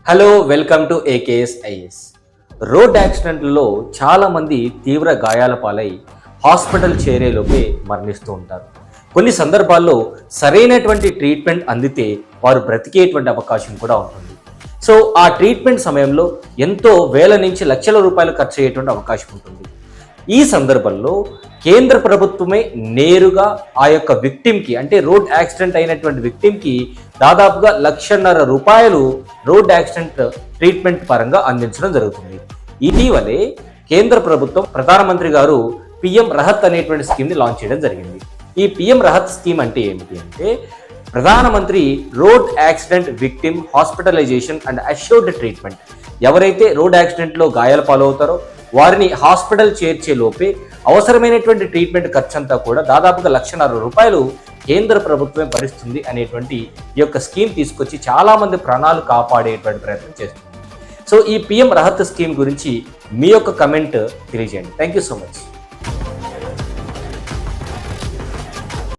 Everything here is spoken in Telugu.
Hello welcome to AKS IS. Road యాక్సిడెంట్లలో చాలామంది తీవ్ర గాయాల పాలై హాస్పిటల్ చేరేలోపే మరణిస్తూ ఉంటారు. కొన్ని సందర్భాల్లో సరైనటువంటి ట్రీట్మెంట్ అందితే వారు బ్రతికేటువంటి అవకాశం కూడా ఉంటుంది. సో ఆ ట్రీట్మెంట్ సమయంలో ఎంతో వేల నుంచి లక్షల రూపాయలు ఖర్చు అయ్యేటువంటి అవకాశం ఉంటుంది. ఈ సందర్భంలో కేంద్ర ప్రభుత్వమే నేరుగా ఆ యొక్క విక్టిమ్కి, అంటే రోడ్ యాక్సిడెంట్ అయినటువంటి విక్టిమ్కి దాదాపుగా ₹1,50,000 రోడ్ యాక్సిడెంట్ ట్రీట్మెంట్ పరంగా అందించడం జరుగుతుంది. ఇటీవలే కేంద్ర ప్రభుత్వం ప్రధానమంత్రి గారు పిఎం రహత్ అనేటువంటి స్కీమ్ని లాంచ్ చేయడం జరిగింది. ఈ పిఎం రహత్ స్కీమ్ అంటే ఏమిటి అంటే, ప్రధానమంత్రి road accident victim hospitalization and assured treatment. ఎవరైతే రోడ్ యాక్సిడెంట్లో గాయాల పాలవుతారో వారిని హాస్పిటల్ చేర్చే లోపే అవసరమైనటువంటి ట్రీట్మెంట్ ఖర్చంతా కూడా దాదాపుగా ₹1,50,000 కేంద్ర ప్రభుత్వమే భరిస్తుంది అనేటువంటి ఈ యొక్క స్కీమ్ తీసుకొచ్చి చాలామంది ప్రాణాలు కాపాడేటువంటి ప్రయత్నం చేస్తుంది. సో ఈ పిఎం రహత్ స్కీమ్ గురించి మీ యొక్క కమెంట్ తెలియజేయండి. Thank you so much.